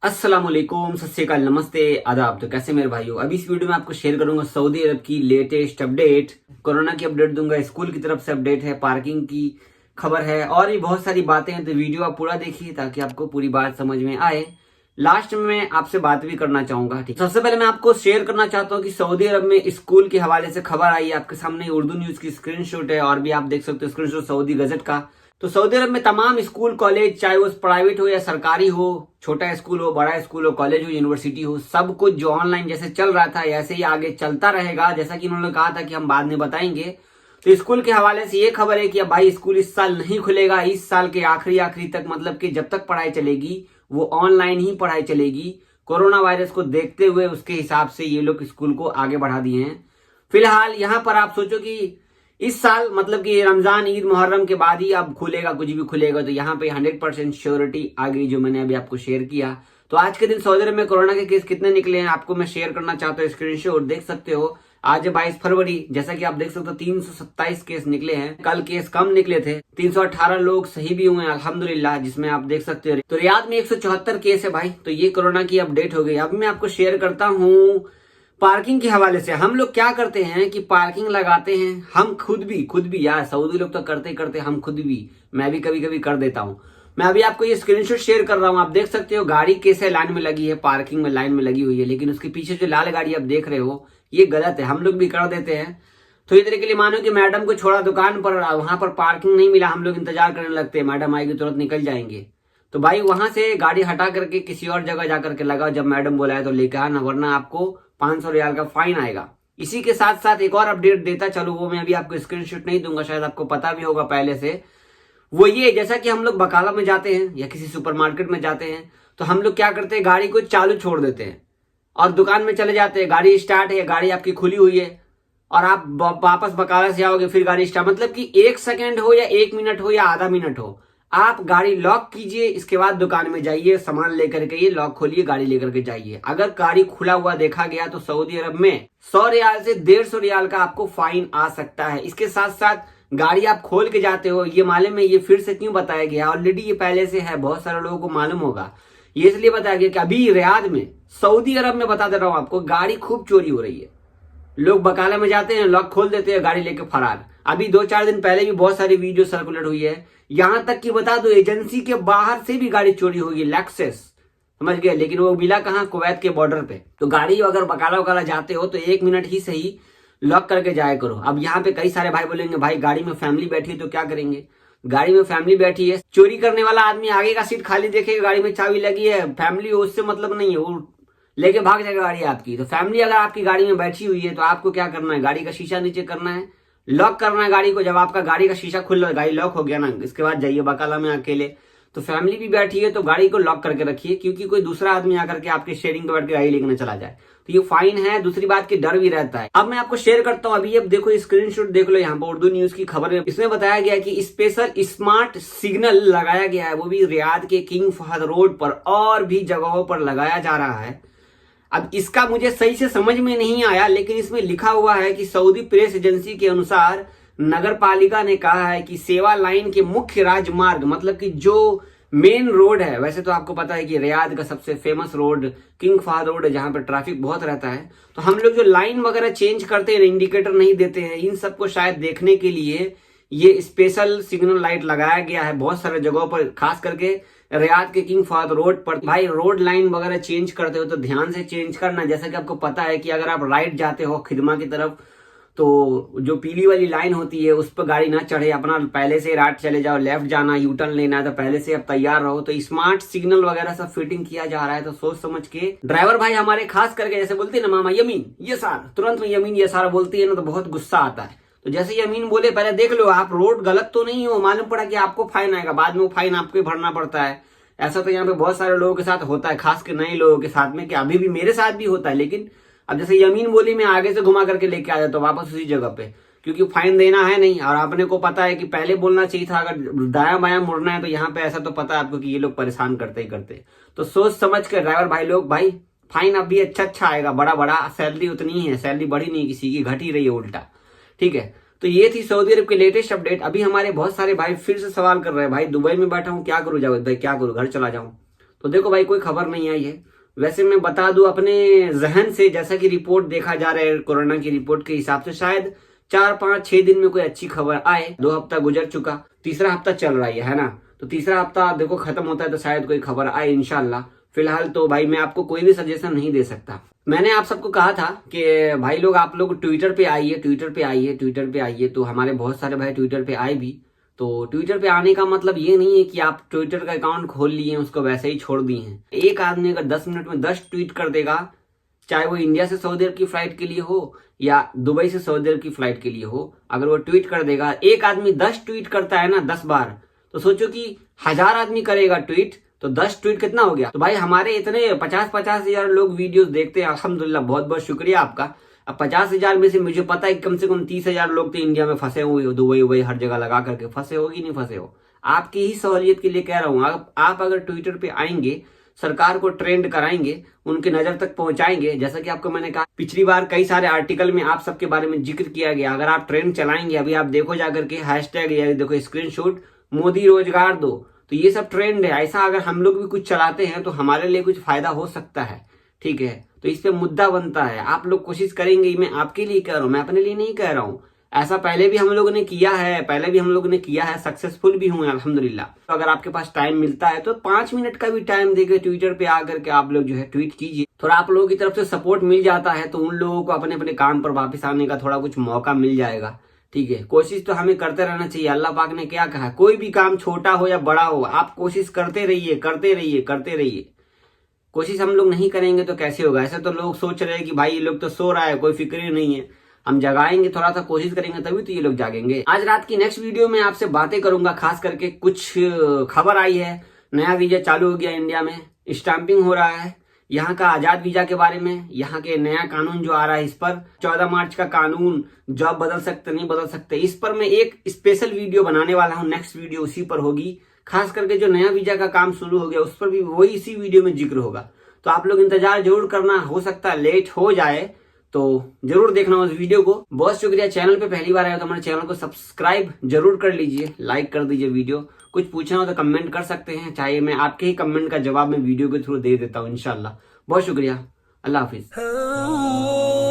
अस्सलामुअलैकुम, सत श्री अकाल, नमस्ते, आदाब। तो कैसे मेरे भाइयों, अभी इस वीडियो में आपको शेयर करूंगा सऊदी अरब की लेटेस्ट अपडेट। कोरोना की अपडेट दूंगा, स्कूल की तरफ से अपडेट है, पार्किंग की खबर है और भी बहुत सारी बातें हैं। तो वीडियो आप पूरा देखिए ताकि आपको पूरी बात समझ में आए। लास्ट में मैं आपसे बात भी करना चाहूंगा। ठीक, सबसे पहले मैं आपको शेयर करना चाहता हूँ कि सऊदी अरब में स्कूल के हवाले से खबर आई है। आपके सामने उर्दू न्यूज की स्क्रीनशॉट है और भी आप देख सकते हो स्क्रीनशॉट सऊदी गजट का। तो सऊदी अरब में तमाम स्कूल कॉलेज, चाहे वो प्राइवेट हो या सरकारी हो, छोटा स्कूल हो, बड़ा स्कूल हो, कॉलेज हो, यूनिवर्सिटी हो, सब कुछ जो ऑनलाइन जैसे चल रहा था ऐसे ही आगे चलता रहेगा। जैसा कि उन्होंने कहा था कि हम बाद में बताएंगे। तो स्कूल के हवाले से ये खबर है कि अब भाई स्कूल इस साल नहीं खुलेगा। इस साल के आखिरी तक, मतलब कि जब तक पढ़ाई चलेगी वो ऑनलाइन ही पढ़ाई चलेगी। कोरोना वायरस को देखते हुए उसके हिसाब से ये लोग स्कूल को आगे बढ़ा दिए हैं। फिलहाल यहाँ पर आप सोचो कि इस साल, मतलब कि रमजान, ईद, मुहर्रम के बाद ही अब खुलेगा, कुछ भी खुलेगा। तो यहाँ पे 100% श्योरिटी आ गई, जो मैंने अभी आपको शेयर किया। तो आज के दिन सऊदी अरब में कोरोना के केस कितने निकले हैं आपको मैं शेयर करना चाहता हूँ। स्क्रीनशॉट देख सकते हो। आज 22 फरवरी, जैसा कि आप देख सकते हो 327 केस निकले हैं। कल केस कम निकले थे, 318 लोग सही भी हुए हैं अल्हम्दुलिल्लाह, जिसमें आप देख सकते हो। तो रियाद में 174 केस है भाई। तो ये कोरोना की अपडेट हो गई। अब मैं आपको शेयर करता हूँ पार्किंग के हवाले से। हम लोग क्या करते हैं कि पार्किंग लगाते हैं, हम खुद भी यार, सऊदी लोग तो करते ही करते, हम खुद भी, मैं भी कभी कभी कर देता हूं। मैं अभी आपको ये स्क्रीनशॉट शेयर कर रहा हूं। आप देख सकते हो गाड़ी कैसे लाइन में लगी है, पार्किंग में लाइन में लगी हुई है, लेकिन उसके पीछे जो लाल गाड़ी आप देख रहे हो ये गलत है। हम लोग भी कर देते हैं। तो इधर के लिए मानो कि मैडम को छोड़ा दुकान पर, वहां पर पार्किंग नहीं मिला, हम लोग इंतजार करने लगते हैं, मैडम आएगी तुरंत निकल जाएंगे। तो भाई वहां से गाड़ी हटा करके किसी और जगह जाकर के लगाओ, जब मैडम बुलाए तो लेकर आना, वरना आपको 500 रियाल का फाइन आएगा। इसी के साथ साथ एक और अपडेट देता चलो, वो मैं अभी आपको स्क्रीनशॉट नहीं दूंगा, शायद आपको पता भी होगा पहले से। वो ये, जैसा कि हम लोग बकाला में जाते हैं या किसी सुपरमार्केट में जाते हैं, तो हम लोग क्या करते हैं, गाड़ी को चालू छोड़ देते हैं और दुकान में चले जाते हैं। गाड़ी स्टार्ट है, गाड़ी आपकी खुली हुई है और आप वापस बकाला से आओगे, फिर गाड़ी स्टार्ट, मतलब कि 1 सेकंड हो या 1 मिनट हो या आधा मिनट हो, आप गाड़ी लॉक कीजिए, इसके बाद दुकान में जाइए, सामान लेकर के, ये लॉक खोलिए, गाड़ी लेकर के जाइए। अगर गाड़ी खुला हुआ देखा गया तो सऊदी अरब में 100 रियाल से 150 रियाल का आपको फाइन आ सकता है। इसके साथ साथ गाड़ी आप खोल के जाते हो, ये मालूम है, ये फिर से क्यों बताया गया, ऑलरेडी ये पहले से है, बहुत सारे लोगों को मालूम होगा। ये इसलिए बताया गया कि अभी रियाद में, सऊदी अरब में, बता दे रहा हूं आपको, गाड़ी खूब चोरी हो रही है। लोग बकाला में जाते हैं, लॉक खोल देते हैं, गाड़ी लेके फरार। अभी 2-4 दिन पहले भी बहुत सारी वीडियो सर्कुलेट हुई है। यहां तक कि बता दो, एजेंसी के बाहर से भी गाड़ी चोरी होगी, लेक्सस, समझ गए। लेकिन वो मिला कहां, कुवैत के बॉर्डर पे। तो गाड़ी अगर बकाला वकाला जाते हो तो 1 मिनट ही सही लॉक करके जाया करो। अब यहाँ पे कई सारे भाई बोलेंगे भाई गाड़ी में फैमिली बैठी है तो क्या करेंगे। गाड़ी में फैमिली बैठी है, चोरी करने वाला आदमी आगे का सीट खाली देखेगा, गाड़ी में चाबी लगी है, फैमिली हो उससे मतलब नहीं है, वो लेके भाग जाएगा गाड़ी आपकी। तो फैमिली अगर आपकी गाड़ी में बैठी हुई है तो आपको क्या करना है, गाड़ी का शीशा नीचे करना है, लॉक करना है गाड़ी को। जब आपका गाड़ी का शीशा खुल, गाड़ी लॉक हो गया ना, इसके बाद जाइए बकाला में अकेले। तो फैमिली भी बैठी है तो गाड़ी को लॉक करके रखिए, क्योंकि कोई दूसरा आदमी आकर के आपके शेयरिंग पे बैठ के गाड़ी लेकर चला जाए तो ये फाइन है। दूसरी बात की डर भी रहता है। अब मैं आपको शेयर करता हूं, अभी अब देखो स्क्रीनशॉट देख लो, यहाँ पर उर्दू न्यूज की खबर है। इसमें बताया गया कि स्पेशल स्मार्ट सिग्नल लगाया गया है, वो भी रियाद के किंग फहद रोड पर और भी जगहों पर लगाया जा रहा है। अब इसका मुझे सही से समझ में नहीं आया, लेकिन इसमें लिखा हुआ है कि सऊदी प्रेस एजेंसी के अनुसार नगर पालिका ने कहा है कि सेवा लाइन के मुख्य राजमार्ग, मतलब कि जो मेन रोड है, वैसे तो आपको पता है कि रियाद का सबसे famous road king Fahd road है, जहां पर ट्रैफिक बहुत रहता है। तो हम लोग जो लाइन वगैरह चेंज करते हैं, इंडिकेटर नहीं देते हैं, इन सबको शायद देखने के लिए ये स्पेशल सिग्नल लाइट लगाया गया है बहुत सारे जगहों पर, खास करके रियाद के किंग फहद रोड पर। भाई रोड लाइन वगैरह चेंज करते हो तो ध्यान से चेंज करना। जैसा कि आपको पता है कि अगर आप राइट जाते हो खिदमा की तरफ, तो जो पीली वाली लाइन होती है उस पर गाड़ी ना चढ़े, अपना पहले से राइट चले जाओ। लेफ्ट जाना, यू टर्न लेना है तो पहले से आप तैयार रहो। तो स्मार्ट सिग्नल वगैरह सब फिटिंग किया जा रहा है, तो सोच समझ के ड्राइवर भाई हमारे, खास करके जैसे बोलते हैं ना मामा यमीन ये सार, तुरंत में यमीन ये सारा बोलती है ना, तो बहुत गुस्सा आता है। तो जैसे यमीन बोले, पहले देख लो आप रोड गलत तो नहीं हो, मालूम पड़ा कि आपको फाइन आएगा, बाद में वो फाइन आपको ही भरना पड़ता है। ऐसा तो यहाँ पे बहुत सारे लोगों के साथ होता है, खास के नए लोगों के साथ में, कि अभी भी मेरे साथ भी होता है। लेकिन अब जैसे यमीन बोली, मैं आगे से घुमा करके लेके आ जाता हूँ वापस उसी जगह पे, क्योंकि फाइन देना है नहीं। और आपने को पता है कि पहले बोलना चाहिए था, अगर दायां बायां मुड़ना है तो यहाँ पे ऐसा तो पता है आपको कि ये लोग परेशान करते ही करते। तो सोच समझ कर ड्राइवर भाई लोग, भाई फाइन अब भी अच्छा आएगा, बड़ा बड़ा, सैलरी उतनी ही है, सैलरी बढ़ी नहीं किसी की, घट ही रही है उल्टा, ठीक है। तो ये थी सऊदी अरब की लेटेस्ट अपडेट। अभी हमारे बहुत सारे भाई फिर से सवाल कर रहे हैं, भाई दुबई में बैठा हूँ क्या करूँ जावेद भाई, क्या करूँ, घर चला जाऊं। तो देखो भाई कोई खबर नहीं आई है। वैसे मैं बता दूं अपने जहन से, जैसा कि रिपोर्ट देखा जा रहा है कोरोना की रिपोर्ट के हिसाब से, शायद 4-5-6 दिन में कोई अच्छी खबर आए। 2 हफ्ता गुजर चुका, तीसरा हफ्ता चल रहा है ना, तो तीसरा हफ्ता देखो खत्म होता है तो शायद कोई खबर आए इंशाल्लाह। फिलहाल तो भाई मैं आपको कोई भी सजेशन नहीं दे सकता। मैंने आप सबको कहा था कि भाई लोग आप लोग ट्विटर पे आइए, ट्विटर पे आइए, ट्विटर पे आइए, तो हमारे बहुत सारे भाई ट्विटर पे आए भी। तो ट्विटर पे आने का मतलब ये नहीं है कि आप ट्विटर का अकाउंट खोल लिए उसको वैसे ही छोड़ दिए हैं। एक आदमी अगर 10 मिनट में 10 ट्वीट कर देगा, चाहे वो इंडिया से सऊदी अरब की फ्लाइट के लिए हो या दुबई से सऊदी अरब की फ्लाइट के लिए हो, अगर वो ट्वीट कर देगा, एक आदमी 10 ट्वीट करता है ना 10 बार, तो सोचो कि 1000 आदमी करेगा ट्वीट, तो 10 ट्वीट कितना हो गया। तो भाई हमारे इतने 50-50 हजार लोग वीडियोस देखते हैं, अल्हम्दुलिल्लाह, बहुत बहुत शुक्रिया आपका। अब 50,000 में से मुझे पता है कि कम से कम 30,000 लोग तो इंडिया में फंसे हुए हो, दुबई उबई हर जगह लगा करके फंसे हो कि नहीं फंसे हो। आपकी ही सहूलियत के लिए कह रहा हूँ, आप अगर ट्विटर पे आएंगे, सरकार को ट्रेंड कराएंगे, उनके नजर तक पहुंचाएंगे, जैसा कि आपको मैंने कहा पिछली बार कई सारे आर्टिकल में आप सबके बारे में जिक्र किया गया। अगर आप ट्रेंड चलाएंगे, अभी आप देखो जाकर के हैशटैग या देखो स्क्रीनशॉट मोदी रोजगार दो, तो ये सब ट्रेंड है। ऐसा अगर हम लोग भी कुछ चलाते हैं तो हमारे लिए कुछ फायदा हो सकता है, ठीक है। तो इस पे मुद्दा बनता है, आप लोग कोशिश करेंगे। मैं आपके लिए कह रहा हूँ, मैं अपने लिए नहीं कह रहा हूँ। ऐसा पहले भी हम लोगों ने किया है, सक्सेसफुल भी हुए अल्हम्दुलिल्लाह। तो अगर आपके पास टाइम मिलता है तो 5 मिनट का भी टाइम देके ट्विटर पे आकर के आप लोग जो है ट्वीट कीजिए। थोड़ा आप लोगों की तरफ से सपोर्ट मिल जाता है तो उन लोगों को अपने अपने काम पर वापस आने का थोड़ा कुछ मौका मिल जाएगा, ठीक है। कोशिश तो हमें करते रहना चाहिए। अल्लाह पाक ने क्या कहा, कोई भी काम छोटा हो या बड़ा हो, आप कोशिश करते रहिए, करते रहिए, करते रहिए। कोशिश हम लोग नहीं करेंगे तो कैसे होगा। ऐसे तो लोग सोच रहे हैं कि भाई ये लोग तो सो रहा है, कोई फिक्र ही नहीं है। हम जगाएंगे, थोड़ा सा कोशिश करेंगे, तभी तो ये लोग जागेंगे। आज रात की नेक्स्ट वीडियो में आपसे बातें करूंगा, खास करके कुछ खबर आई है, नया वीजा चालू हो गया इंडिया में, स्टैंपिंग हो रहा है, यहाँ का आजाद वीजा के बारे में, यहाँ के नया कानून जो आ रहा है इस पर, 14 मार्च का कानून, जॉब बदल सकते नहीं बदल सकते, इस पर मैं एक स्पेशल वीडियो बनाने वाला हूँ। नेक्स्ट वीडियो उसी पर होगी। खास करके जो नया वीजा का काम शुरू हो गया उस पर भी वही इसी वीडियो में जिक्र होगा। तो आप लोग इंतजार जरूर करना, हो सकता है लेट हो जाए, तो जरूर देखना उस वीडियो को। बहुत शुक्रिया। चैनल पे पहली बार आए तो हमारे चैनल को सब्सक्राइब जरूर कर लीजिए, लाइक कर दीजिए वीडियो। कुछ पूछना हो तो कमेंट कर सकते हैं, चाहे मैं आपके ही कमेंट का जवाब मैं वीडियो के थ्रू दे देता हूँ इंशाल्लाह। बहुत शुक्रिया, अल्लाह हाफिज।